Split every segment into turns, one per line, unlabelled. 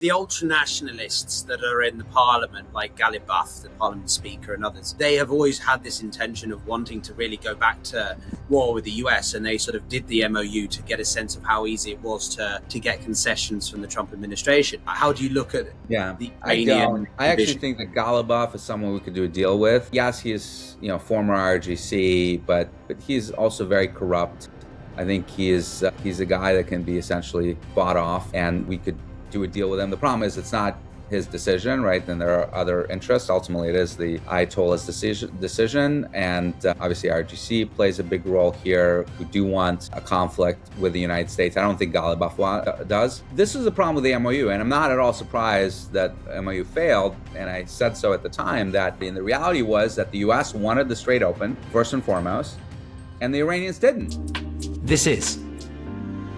The ultra-nationalists that are in the parliament, like Galibaf, the parliament speaker, and others, they have always had this intention of wanting to really go back to war with the US, and they sort of did the MOU to get a sense of how easy it was to get concessions from the Trump administration. How do you look at the Iranian
I actually think that Galibaf is someone we could do a deal with. Yes, he is, former RGC, but he's also very corrupt. I think he's a guy that can be essentially bought off, and we could do a deal with him. The problem is it's not his decision, right? Then there are other interests. Ultimately, it is the Ayatollah's decision, and obviously RGC plays a big role here. We do want a conflict with the United States. I don't think Galibaf does. This is a problem with the MOU, and I'm not at all surprised that MOU failed, and I said so at the time, that the reality was that the US wanted the Strait open, first and foremost, and the Iranians didn't.
This is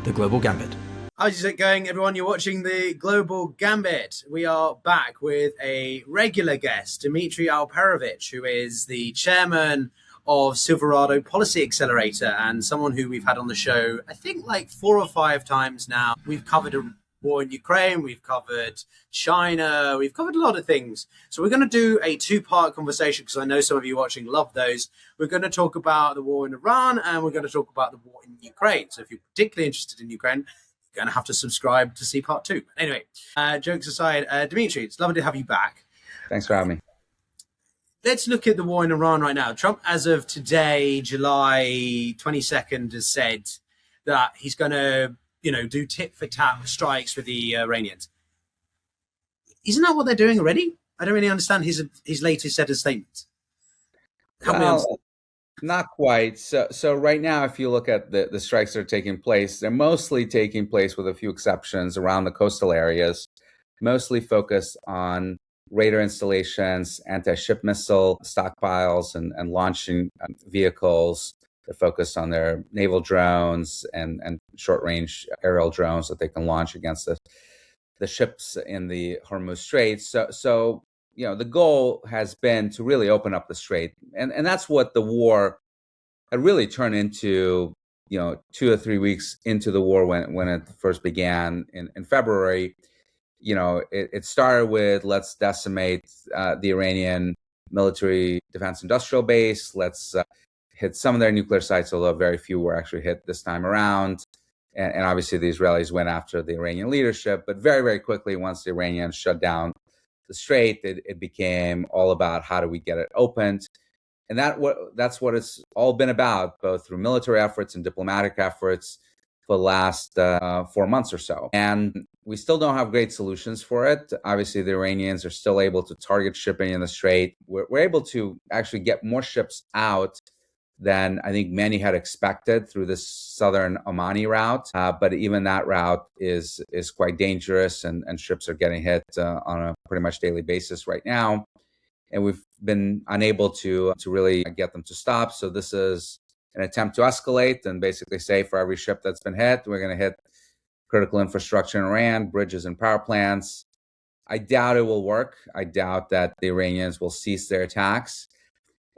The Global Gambit.
How's it going, everyone? You're watching The Global Gambit. We are back with a regular guest, Dmitry Alperovich, who is the chairman of Silverado Policy Accelerator and someone who we've had on the show, I think like 4 or 5 times now. We've covered a war in Ukraine, we've covered China, we've covered a lot of things. So we're going to do a 2-part conversation because I know some of you watching love those. We're going to talk about the war in Iran and we're going to talk about the war in Ukraine. So if you're particularly interested in Ukraine, going to have to subscribe to see part 2. Anyway, jokes aside, Dmitry, it's lovely to have you back.
Thanks for having me.
Let's look at the war in Iran right now. Trump, as of today, July 22nd, has said that he's going to, do tit-for-tat strikes with the Iranians. Isn't that what they're doing already? I don't really understand his latest set of statements. Help me understand.
Not quite. So right now, if you look at the strikes that are taking place, they're mostly taking place, with a few exceptions, around the coastal areas, mostly focused on radar installations, anti-ship missile stockpiles, and launching vehicles. They're focused on their naval drones and short-range aerial drones that they can launch against the ships in the Hormuz Strait. So the goal has been to really open up the strait. And that's what the war had really turned into, 2 or 3 weeks into the war when it first began in February. It started with, let's decimate the Iranian military defense industrial base. Let's hit some of their nuclear sites, although very few were actually hit this time around. And obviously the Israelis went after the Iranian leadership. But very, very quickly, once the Iranians shut down the strait, it became all about how do we get it opened. And that's what it's all been about, both through military efforts and diplomatic efforts for the last 4 months or so. And we still don't have great solutions for it. Obviously, the Iranians are still able to target shipping in the strait. We're able to actually get more ships out than I think many had expected through this southern Omani route. But even that route is quite dangerous, and ships are getting hit on a pretty much daily basis right now. And we've been unable to really get them to stop. So this is an attempt to escalate and basically say, for every ship that's been hit, we're going to hit critical infrastructure in Iran, bridges and power plants. I doubt it will work. I doubt that the Iranians will cease their attacks.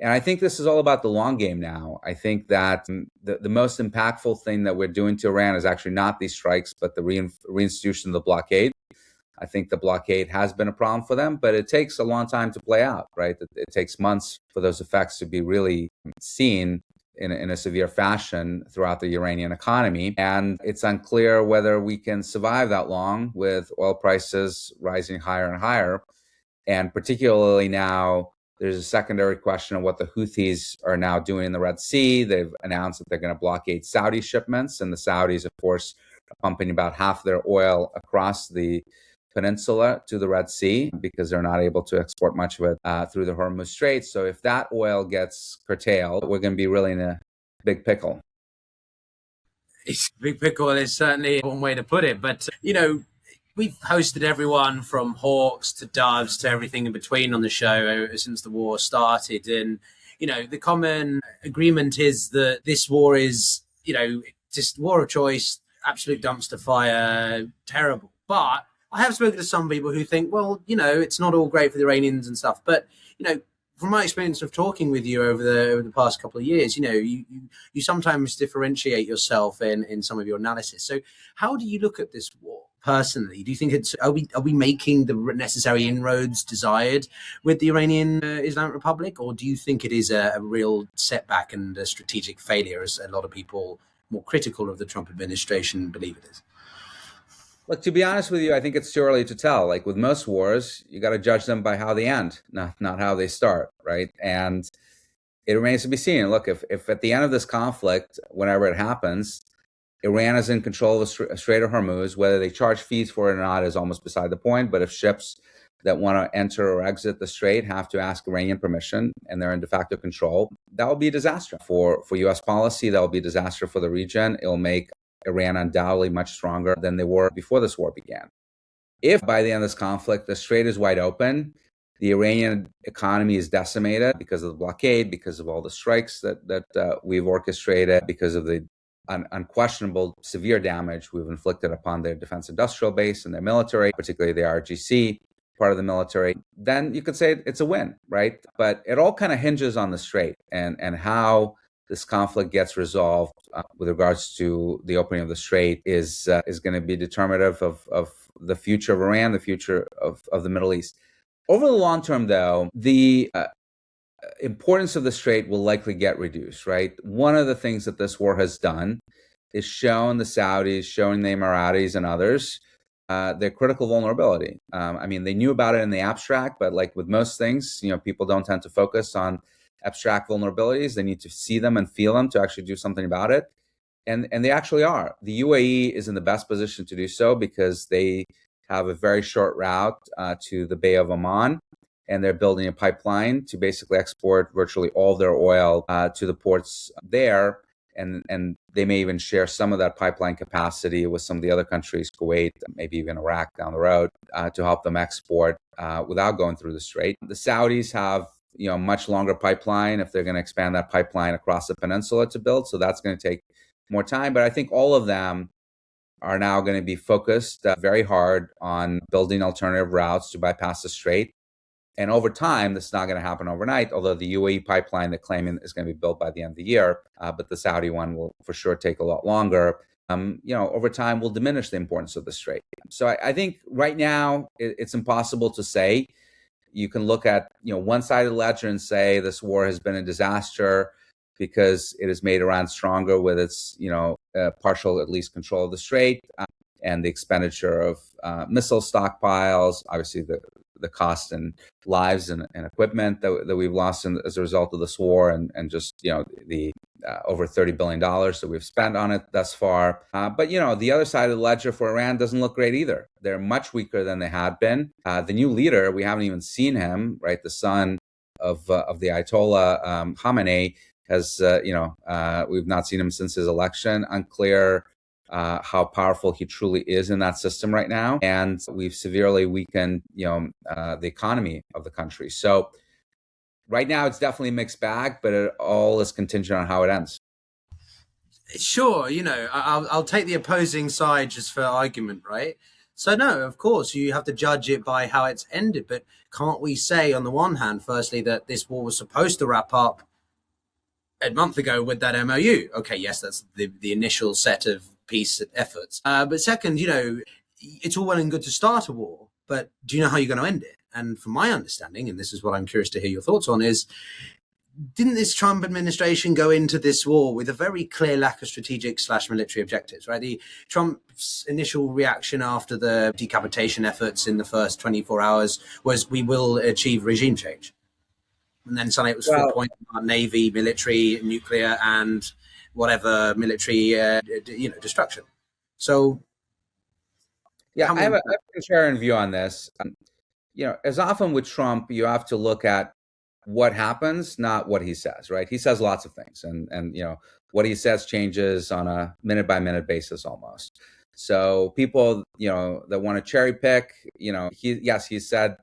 And I think this is all about the long game now. I think that the most impactful thing that we're doing to Iran is actually not these strikes, but the reinstitution of the blockade. I think the blockade has been a problem for them, but it takes a long time to play out, right? It takes months for those effects to be really seen in a severe fashion throughout the Iranian economy. And it's unclear whether we can survive that long with oil prices rising higher and higher. And particularly now, there's a secondary question of what the Houthis are now doing in the Red Sea. They've announced that they're going to blockade Saudi shipments, and the Saudis, of course, are pumping about half their oil across the peninsula to the Red Sea because they're not able to export much of it through the Hormuz Strait. So if that oil gets curtailed, we're going to be really in a big pickle.
It's a big pickle is certainly one way to put it. But, we've hosted everyone from hawks to doves to everything in between on the show since the war started. And, the common agreement is that this war is, just war of choice, absolute dumpster fire, terrible. But I have spoken to some people who think, well, it's not all great for the Iranians and stuff. But, from my experience of talking with you over the past couple of years, you sometimes differentiate yourself in some of your analysis. So how do you look at this war? personally? Do you think are we making the necessary inroads desired with the Iranian Islamic Republic, or do you think it is a real setback and a strategic failure, as a lot of people more critical of the Trump administration believe it is?
Look, to be honest with you, I think it's too early to tell. Like with most wars, you got to judge them by how they end, not how they start, right? And it remains to be seen. Look, if at the end of this conflict, whenever it happens, Iran is in control of the Strait of Hormuz, whether they charge fees for it or not is almost beside the point. But if ships that want to enter or exit the strait have to ask Iranian permission and they're in de facto control, that will be a disaster for U.S. policy. That will be a disaster for the region. It will make Iran undoubtedly much stronger than they were before this war began. If by the end of this conflict, the strait is wide open, the Iranian economy is decimated because of the blockade, because of all the strikes that we've orchestrated, because of the unquestionable severe damage we've inflicted upon their defense industrial base and their military, particularly the RGC part of the military, then you could say it's a win, right? But it all kind of hinges on the strait and how this conflict gets resolved with regards to the opening of the strait is going to be determinative of the future of Iran, the future of the Middle East. Over the long term, though, the importance of the strait will likely get reduced, right? One of the things that this war has done is shown the Saudis, showing the Emiratis and others their critical vulnerability. I mean, they knew about it in the abstract, but like with most things, people don't tend to focus on abstract vulnerabilities. They need to see them and feel them to actually do something about it. And they actually are. The UAE is in the best position to do so because they have a very short route to the Bay of Oman, and they're building a pipeline to basically export virtually all of their oil to the ports there. And they may even share some of that pipeline capacity with some of the other countries, Kuwait, maybe even Iraq down the road, to help them export without going through the strait. The Saudis have much longer pipeline if they're going to expand that pipeline across the peninsula to build. So that's going to take more time. But I think all of them are now going to be focused very hard on building alternative routes to bypass the strait. And over time, this is not going to happen overnight, although the UAE pipeline, they're claiming, is going to be built by the end of the year. But the Saudi one will for sure take a lot longer. Over time will diminish the importance of the strait. So I think right now it's impossible to say. You can look at one side of the ledger and say this war has been a disaster because it has made Iran stronger with its partial at least control of the strait and the expenditure of missile stockpiles, obviously the cost and lives and equipment that we've lost as a result of this war, and just the over $30 billion that we've spent on it thus far. But the other side of the ledger for Iran doesn't look great either. They're much weaker than they had been. The new leader, we haven't even seen him, right? The son of the Ayatollah Khamenei has we've not seen him since his election. Unclear how powerful he truly is in that system right now, and we've severely weakened the economy of the country. So right now it's definitely a mixed bag, but it all is contingent on how it ends.
Sure, I'll take the opposing side just for argument, right? So no, of course you have to judge it by how it's ended, but can't we say on the one hand, firstly, that this war was supposed to wrap up a month ago with that MOU? Okay, yes, that's the initial set of peace efforts. But second, it's all well and good to start a war, but do you know how you're going to end it? And from my understanding, and this is what I'm curious to hear your thoughts on, is didn't this Trump administration go into this war with a very clear lack of strategic/military objectives, right? The Trump's initial reaction after the decapitation efforts in the first 24 hours was, we will achieve regime change. And then suddenly it was 4 points about Navy, military, nuclear, and whatever military, destruction. So,
yeah, I have a contrarian view on this. As often with Trump, you have to look at what happens, not what he says, right? He says lots of things, and what he says changes on a minute by minute basis almost. So people, that want to cherry pick, he said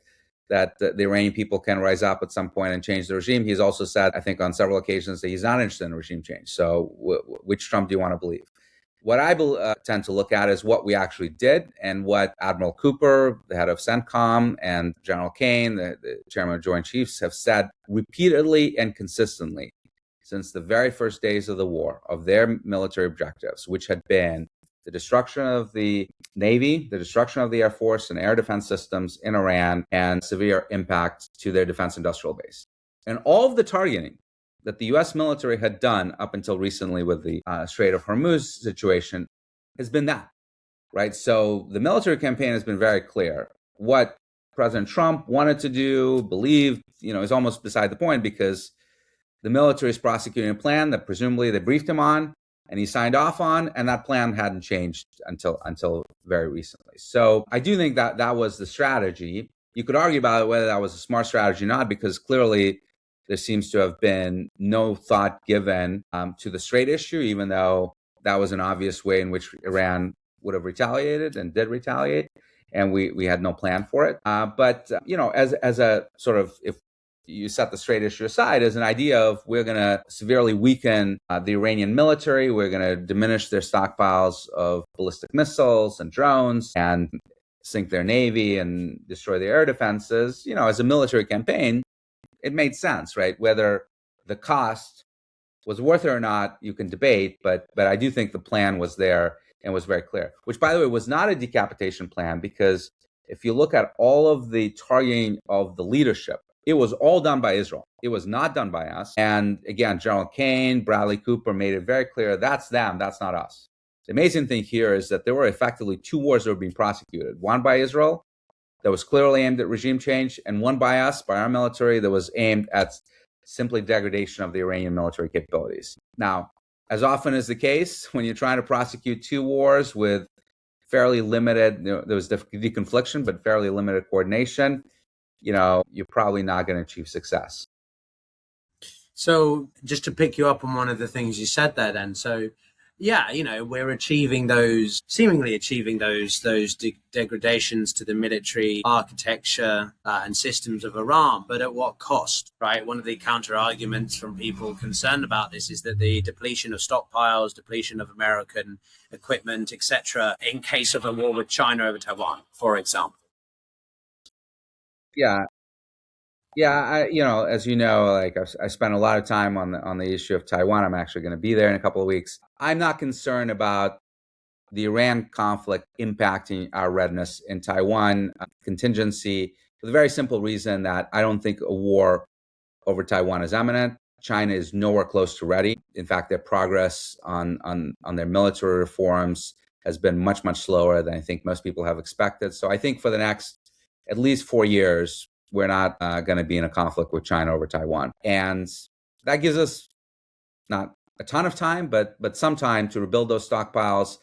that the Iranian people can rise up at some point and change the regime. He's also said, I think on several occasions, that he's not interested in regime change. So which Trump do you want to believe? What I tend to look at is what we actually did, and what Admiral Cooper, the head of CENTCOM, and General Kane, the chairman of Joint Chiefs, have said repeatedly and consistently since the very first days of the war of their military objectives, which had been the destruction of the Navy, the destruction of the Air Force and air defense systems in Iran, and severe impact to their defense industrial base. And all of the targeting that the US military had done up until recently with the Strait of Hormuz situation has been that, right? So the military campaign has been very clear. What President Trump wanted to do, believed, is almost beside the point, because the military is prosecuting a plan that presumably they briefed him on and he signed off on, and that plan hadn't changed until very recently. So I do think that that was the strategy. You could argue about whether that was a smart strategy or not, because clearly there seems to have been no thought given to the Strait issue, even though that was an obvious way in which Iran would have retaliated and did retaliate, and we had no plan for it. But as a sort of, if you set the Strait issue aside, as an idea of we're going to severely weaken the Iranian military, we're going to diminish their stockpiles of ballistic missiles and drones and sink their navy and destroy their air defenses, as a military campaign, it made sense, right? Whether the cost was worth it or not, you can debate, but I do think the plan was there and was very clear, which, by the way, was not a decapitation plan, because if you look at all of the targeting of the leadership, it was all done by Israel. It was not done by us. And again, General Kane, Bradley Cooper made it very clear, that's them, that's not us. The amazing thing here is that there were effectively two wars that were being prosecuted, one by Israel that was clearly aimed at regime change, and one by us, by our military, that was aimed at simply degradation of the Iranian military capabilities. Now, as often is the case, when you're trying to prosecute two wars with fairly limited, there was deconfliction, but fairly limited coordination, you're probably not going to achieve success.
So just to pick you up on one of the things you said there then, so yeah, we're seemingly achieving those degradations to the military architecture and systems of Iran, but at what cost, right? One of the counter arguments from people concerned about this is that the depletion of stockpiles, depletion of American equipment, etc., in case of a war with China over Taiwan, for example.
Yeah. As you know, like I spent a lot of time on the issue of Taiwan. I'm actually going to be there in a couple of weeks. I'm not concerned about the Iran conflict impacting our readiness in Taiwan contingency, for the very simple reason that I don't think a war over Taiwan is imminent. China is nowhere close to ready. In fact, their progress on their military reforms has been much, much slower than I think most people have expected. So I think for the next at least 4 years, we're not going to be in a conflict with China over Taiwan. And that gives us not a ton of time, but some time to rebuild those stockpiles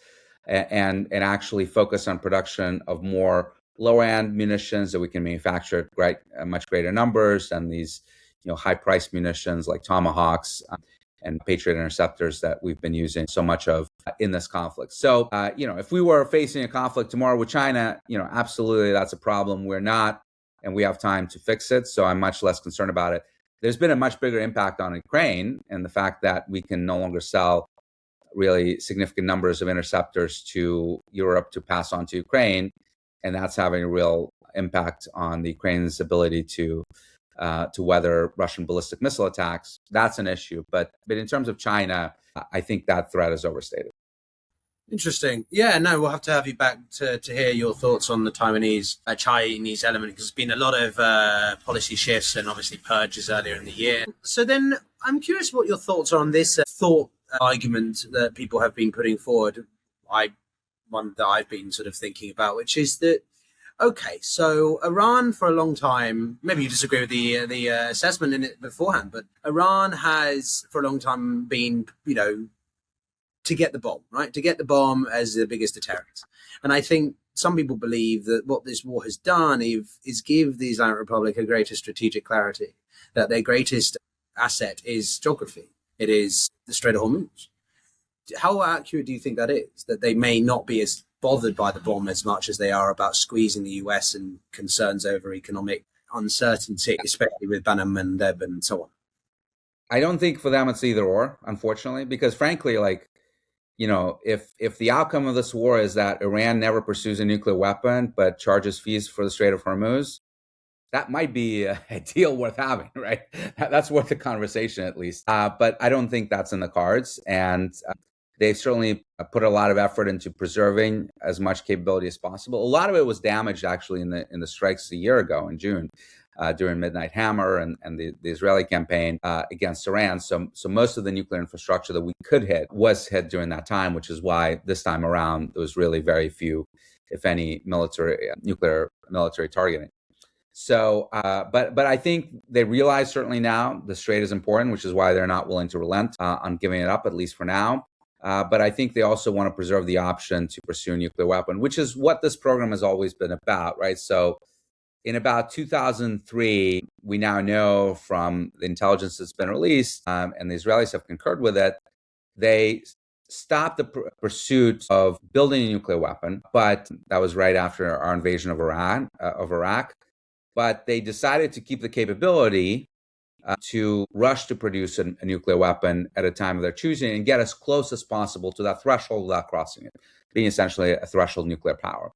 and actually focus on production of more lower-end munitions that we can manufacture at much greater numbers, and these high-priced munitions like Tomahawks and Patriot interceptors that we've been using so much of in this conflict. So, if we were facing a conflict tomorrow with China, absolutely that's a problem. We're not, and we have time to fix it. So I'm much less concerned about it. There's been a much bigger impact on Ukraine, and the fact that we can no longer sell really significant numbers of interceptors to Europe to pass on to Ukraine, and that's having a real impact on the Ukraine's ability to weather Russian ballistic missile attacks. That's an issue. But in terms of China, I think that threat is overstated.
Interesting. Yeah, no, we'll have to have you back to hear your thoughts on the Chinese element, because there's been a lot of policy shifts and obviously purges earlier in the year. So then I'm curious what your thoughts are on this thought argument that people have been putting forward. One that I've been sort of thinking about, which is that, okay, so Iran for a long time, maybe you disagree with the assessment in it beforehand, but Iran has for a long time been, to get the bomb, right? To get the bomb as the biggest deterrent. And I think some people believe that what this war has done is give the Islamic Republic a greater strategic clarity, that their greatest asset is geography. It is the Strait of Hormuz. How accurate do you think that is? That they may not be as bothered by the bomb as much as they are about squeezing the US and concerns over economic uncertainty, especially with Bab el-Mandeb and so on?
I don't think for them it's either or, unfortunately, because frankly, if the outcome of this war is that Iran never pursues a nuclear weapon but charges fees for the Strait of Hormuz, that might be a deal worth having, right? That's worth a conversation at least. But I don't think that's in the cards. And They've certainly put a lot of effort into preserving as much capability as possible. A lot of it was damaged actually in the strikes a year ago in June. During Midnight Hammer and the Israeli campaign against Iran. So most of the nuclear infrastructure that we could hit was hit during that time, which is why this time around there was really very few, if any, nuclear military targeting. So, but I think they realize certainly now the Strait is important, which is why they're not willing to relent on giving it up, at least for now. But I think they also want to preserve the option to pursue a nuclear weapon, which is what this program has always been about, right? So in about 2003, we now know from the intelligence that's been released, and the Israelis have concurred with it, they stopped the pursuit of building a nuclear weapon, but that was right after our invasion of Iraq. But they decided to keep the capability to rush to produce a nuclear weapon at a time of their choosing and get as close as possible to that threshold without crossing it, being essentially a threshold nuclear power.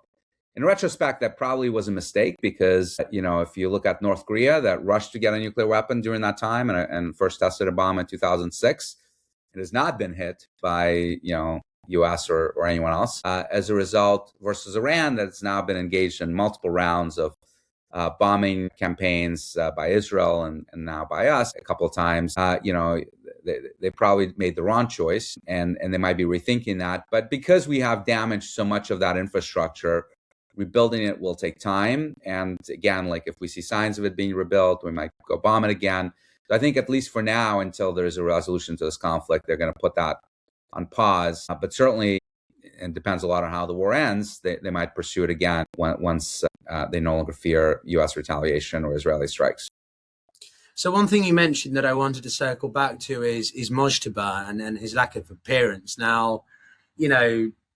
In retrospect, that probably was a mistake because, if you look at North Korea that rushed to get a nuclear weapon during that time and first tested a bomb in 2006, it has not been hit by, U.S. or anyone else. As a result, versus Iran, that's now been engaged in multiple rounds of bombing campaigns by Israel and now by us a couple of times. They probably made the wrong choice and they might be rethinking that. But because we have damaged so much of that infrastructure, rebuilding it will take time. And again, like if we see signs of it being rebuilt, we might go bomb it again. So I think at least for now, until there's a resolution to this conflict, they're going to put that on pause. But certainly, and depends a lot on how the war ends, they might pursue it again once they no longer fear U.S. retaliation or Israeli strikes.
So one thing you mentioned that I wanted to circle back to is Mojtaba and his lack of appearance. Now,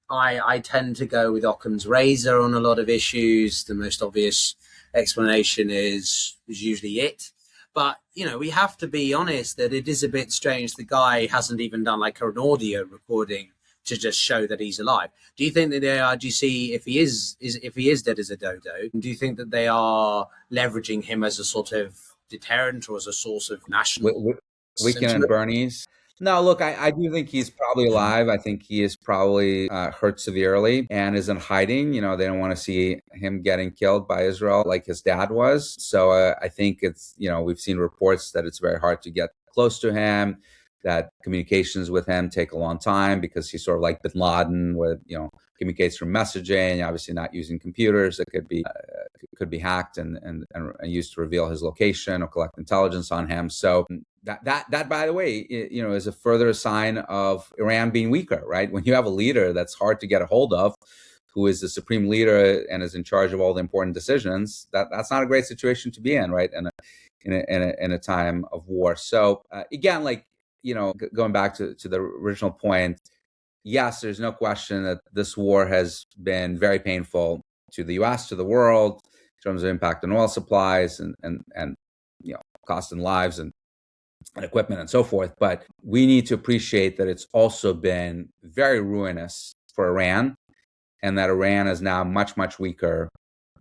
I tend to go with Occam's razor on a lot of issues. The most obvious explanation is usually it. But, we have to be honest that it is a bit strange the guy hasn't even done like an audio recording to just show that he's alive. Do you think that the IRGC, if he is dead as a dodo, do you think that they are leveraging him as a sort of deterrent or as a source of national
Weekend and Bernie's? No, look, I do think he's probably alive. I think he is probably hurt severely and is in hiding. They don't want to see him getting killed by Israel like his dad was. So I think it's, we've seen reports that it's very hard to get close to him, that communications with him take a long time because he's sort of like bin Laden, where, communicates through messaging, obviously not using computers that could be hacked and used to reveal his location or collect intelligence on him. So that by the way, is a further sign of Iran being weaker, right? When you have a leader that's hard to get a hold of, who is the supreme leader and is in charge of all the important decisions, that's not a great situation to be in, right? In a time of war. So again, going back to the original point, yes, there's no question that this war has been very painful to the U.S., to the world, in terms of impact on oil supplies and cost in lives and equipment and so forth. But we need to appreciate that it's also been very ruinous for Iran, and that Iran is now much, much weaker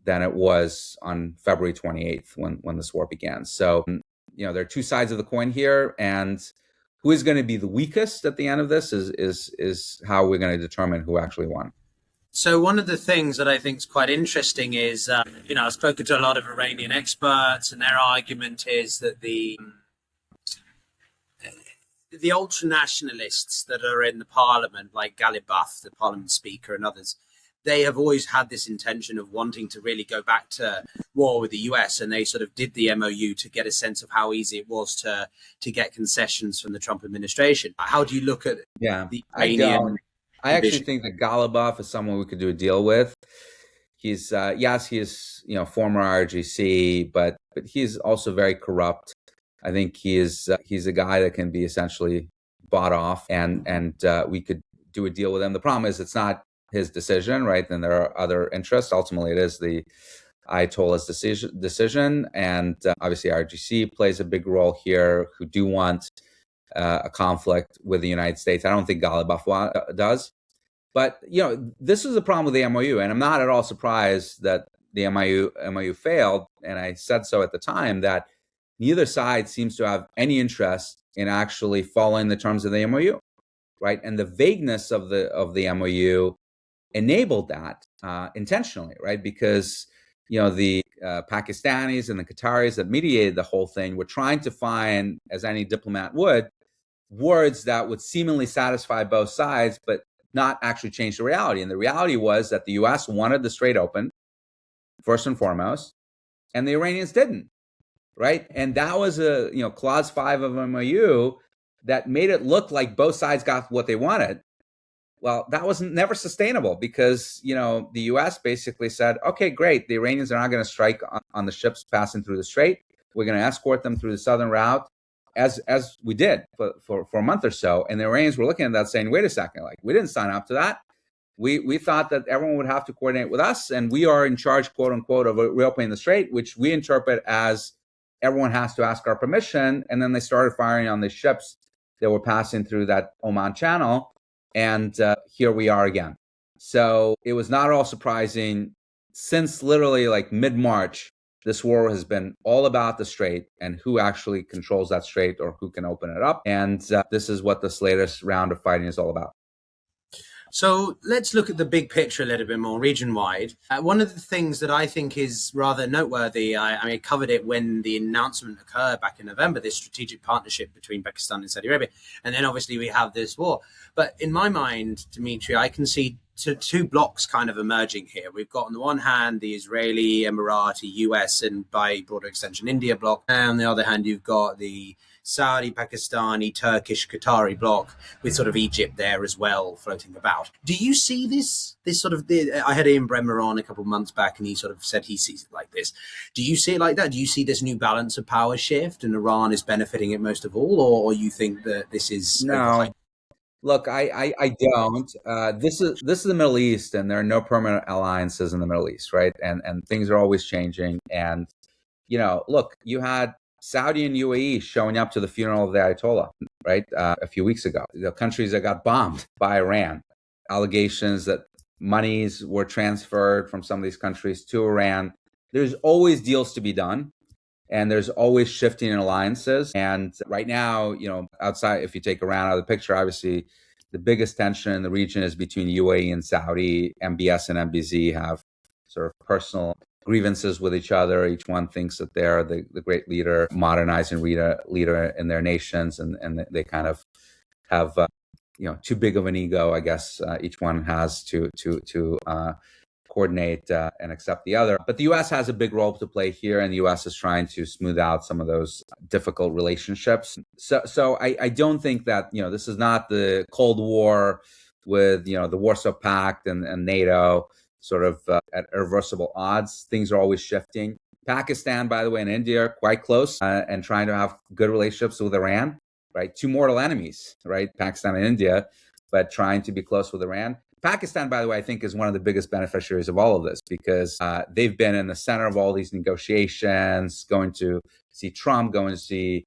than it was on February 28th when this war began. So, there are two sides of the coin here, and who is going to be the weakest at the end of this is how we're going to determine who actually won.
So one of the things that I think is quite interesting is, I've spoken to a lot of Iranian experts, and their argument is that the ultra-nationalists that are in the parliament, like Ghalibaf, the parliament speaker, and others, they have always had this intention of wanting to really go back to war with the US, and they sort of did the MOU to get a sense of how easy it was to get concessions from the Trump administration. How do you look at the Iranian?
I actually think that Ghalibaf is someone we could do a deal with. He's he is former IRGC, but he's also very corrupt. I think he's a guy that can be essentially bought off, and we could do a deal with him. The problem is it's not his decision, right? Then there are other interests. Ultimately, it is the Ayatollah's decision, and obviously IRGC plays a big role here, who do want a conflict with the United States. I don't think Ghalibaf does. But, this is a problem with the MOU, and I'm not at all surprised that the MOU failed. And I said so at the time, that neither side seems to have any interest in actually following the terms of the MOU. right? And the vagueness of the MOU enabled that intentionally, right? Because the Pakistanis and the Qataris that mediated the whole thing were trying to find, as any diplomat would, words that would seemingly satisfy both sides, but not actually change the reality. And the reality was that the U.S. wanted the Strait open, first and foremost, and the Iranians didn't, right? And that was a clause 5 of MOU that made it look like both sides got what they wanted. Well, that was never sustainable because, the U.S. basically said, okay, great. The Iranians are not going to strike on the ships passing through the Strait. We're going to escort them through the southern route, as we did for a month or so. And the Iranians were looking at that saying, wait a second, like, we didn't sign up to that. We thought that everyone would have to coordinate with us, and we are in charge, quote unquote, of reopening the Strait, which we interpret as everyone has to ask our permission. And then they started firing on the ships that were passing through that Oman Channel. And here we are again. So it was not at all surprising. Since literally like mid-March, this war has been all about the Strait and who actually controls that Strait or who can open it up. And this is what this latest round of fighting is all about.
So let's look at the big picture a little bit more region-wide. One of the things that I think is rather noteworthy, I covered it when the announcement occurred back in November, this strategic partnership between Pakistan and Saudi Arabia. And then obviously we have this war. But in my mind, Dimitri, I can see two blocks kind of emerging here. We've got on the one hand the Israeli, Emirati, US, and by broader extension India bloc. And on the other hand, you've got the Saudi, Pakistani, Turkish, Qatari bloc with sort of Egypt there as well floating about. Do you see this sort of, I had Ian Bremmer on a couple of months back and he sort of said he sees it like this. Do you see it like that? Do you see this new balance of power shift and Iran is benefiting it most of all, or you think that this is...
No. Look, I don't. This is the Middle East, and there are no permanent alliances in the Middle East, right? And things are always changing. And look, you had Saudi and UAE showing up to the funeral of the Ayatollah, right? A few weeks ago, the countries that got bombed by Iran, allegations that monies were transferred from some of these countries to Iran. There's always deals to be done. And there's always shifting in alliances. And right now, outside, if you take Iran out of the picture, obviously the biggest tension in the region is between UAE and Saudi. MBS and MBZ have sort of personal grievances with each other. Each one thinks that they're the great leader, modernizing leader in their nations. And they kind of have, too big of an ego, I guess, each one has to coordinate and accept the other. But the U.S. has a big role to play here, and the U.S. is trying to smooth out some of those difficult relationships. So I don't think that, this is not the Cold War with, the Warsaw Pact and NATO sort of at irreversible odds. Things are always shifting. Pakistan, by the way, and India are quite close and trying to have good relationships with Iran, right? Two mortal enemies, right? Pakistan and India, but trying to be close with Iran. Pakistan, by the way, I think is one of the biggest beneficiaries of all of this because they've been in the center of all these negotiations, going to see Trump, going to see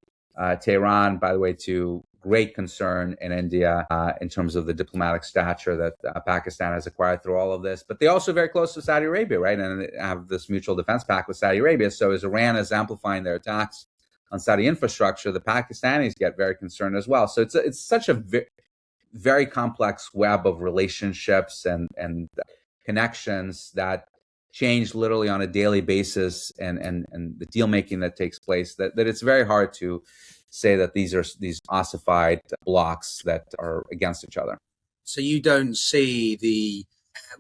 Tehran, by the way, to great concern in India in terms of the diplomatic stature that Pakistan has acquired through all of this. But they're also very close to Saudi Arabia, right? And they have this mutual defense pact with Saudi Arabia. So as Iran is amplifying their attacks on Saudi infrastructure, the Pakistanis get very concerned as well. So it's such a very complex web of relationships and connections that change literally on a daily basis, and the deal making that takes place, that it's very hard to say that these are these ossified blocks that are against each other.
So you don't see the,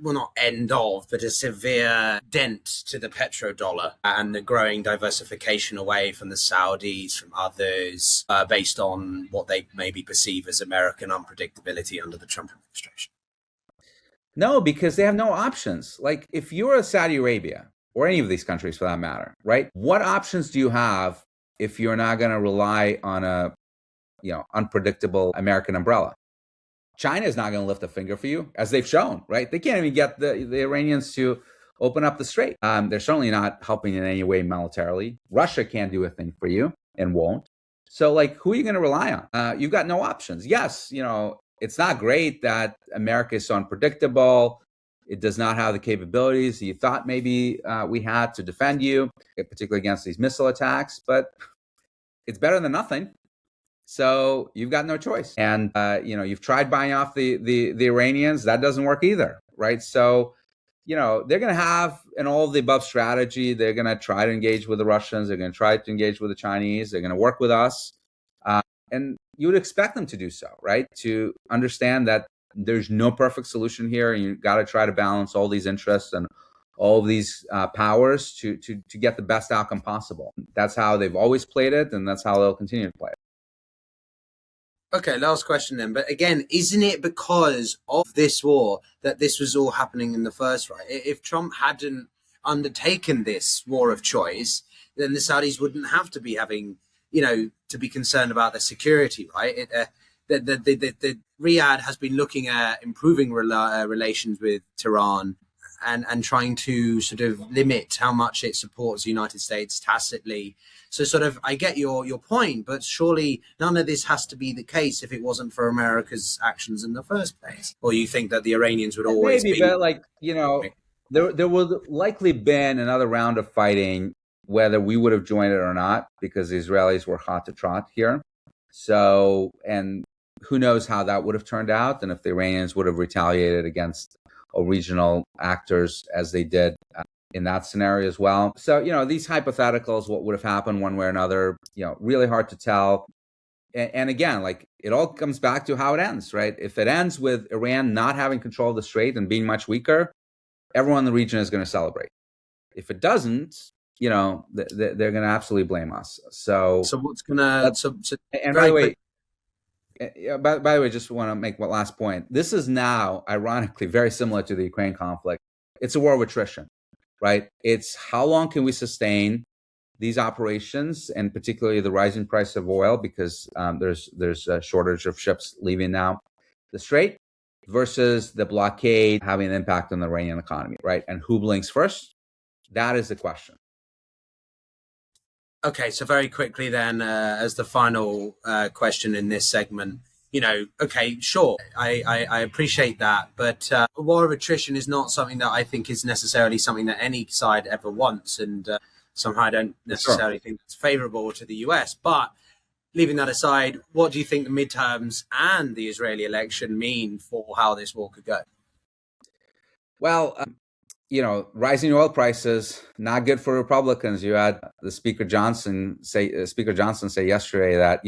well, not end of, but a severe dent to the petrodollar and the growing diversification away from the Saudis, from others, based on what they maybe perceive as American unpredictability under the Trump administration?
No, because they have no options. Like if you're a Saudi Arabia or any of these countries for that matter, right? What options do you have if you're not going to rely on a, unpredictable American umbrella? China is not going to lift a finger for you, as they've shown, right? They can't even get the Iranians to open up the Strait. They're certainly not helping in any way militarily. Russia can't do a thing for you and won't. So, who are you going to rely on? You've got no options. Yes, it's not great that America is so unpredictable. It does not have the capabilities you thought maybe we had to defend you, particularly against these missile attacks. But it's better than nothing. So you've got no choice. And, you've tried buying off the Iranians. That doesn't work either, right? So, they're going to have an all of the above strategy. They're going to try to engage with the Russians. They're going to try to engage with the Chinese. They're going to work with us. And you would expect them to do so, right? To understand that there's no perfect solution here. And you've got to try to balance all these interests and all of these powers to get the best outcome possible. That's how they've always played it, and that's how they'll continue to play it.
Okay, last question then. But again, isn't it because of this war that this was all happening in the first place? If Trump hadn't undertaken this war of choice, then the Saudis wouldn't have to be having, to be concerned about their security, right? The Riyadh has been looking at improving relations with Tehran and trying to sort of limit how much it supports the United States tacitly. So sort of, I get your point, but surely none of this has to be the case if it wasn't for America's actions in the first place. Or you think that the Iranians would always
be? But there would likely been another round of fighting, whether we would have joined it or not, because the Israelis were hot to trot here. So, and who knows how that would have turned out, and if the Iranians would have retaliated against regional actors as they did in that scenario as well. So, these hypotheticals, what would have happened one way or another, really hard to tell. And again, it all comes back to how it ends, right? If it ends with Iran not having control of the Strait and being much weaker, everyone in the region is going to celebrate. If it doesn't, they're going to absolutely blame us. So
what's going to...
And by the way, by the way, just want to make one last point. This is now, ironically, very similar to the Ukraine conflict. It's a war of attrition, right? It's how long can we sustain these operations, and particularly the rising price of oil, because there's a shortage of ships leaving now the Strait, versus the blockade having an impact on the Iranian economy, right? And who blinks first? That is the question.
Okay, so very quickly then, as the final question in this segment, okay, sure, I appreciate that, but a war of attrition is not something that I think is necessarily something that any side ever wants, and somehow I don't necessarily think it's favorable to the US. But leaving that aside, what do you think the midterms and the Israeli election mean for how this war could go?
Well, rising oil prices, not good for Republicans. You had the Speaker Johnson say yesterday that,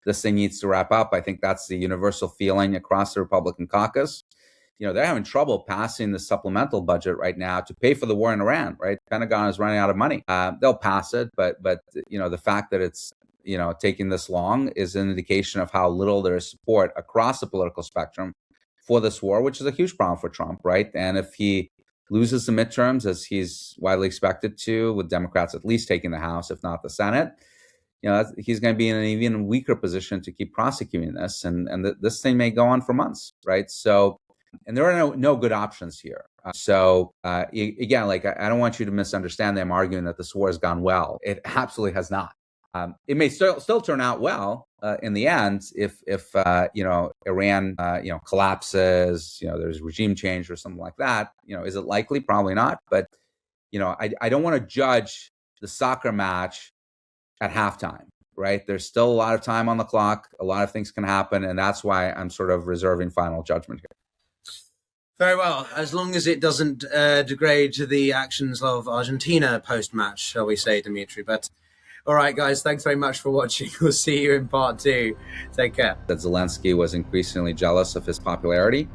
this thing needs to wrap up. I think that's the universal feeling across the Republican caucus. They're having trouble passing the supplemental budget right now to pay for the war in Iran, right? Pentagon is running out of money. They'll pass it, but the fact that it's, taking this long is an indication of how little there is support across the political spectrum for this war, which is a huge problem for Trump, right? And if he loses the midterms, as he's widely expected to, with Democrats at least taking the House, if not the Senate, he's going to be in an even weaker position to keep prosecuting this. And this thing may go on for months, right? So, and there are no good options here. Again, I don't want you to misunderstand them arguing that this war has gone well. It absolutely has not. It may still turn out well in the end if Iran collapses, there's regime change or something like that. Is it likely? Probably not. But I don't want to judge the soccer match at halftime, right? There's still a lot of time on the clock. A lot of things can happen, and that's why I'm sort of reserving final judgment here.
Very well, as long as it doesn't degrade to the actions of Argentina post-match, shall we say, Dimitri. But all right, guys, thanks very much for watching. We'll see you in part 2. Take care.
That Zelensky was increasingly jealous of his popularity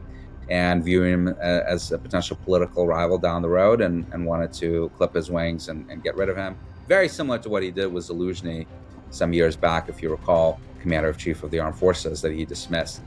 and viewing him as a potential political rival down the road, and wanted to clip his wings and get rid of him. Very similar to what he did with Zaluzhny some years back, if you recall, Commander-in-Chief of the Armed Forces, that he dismissed.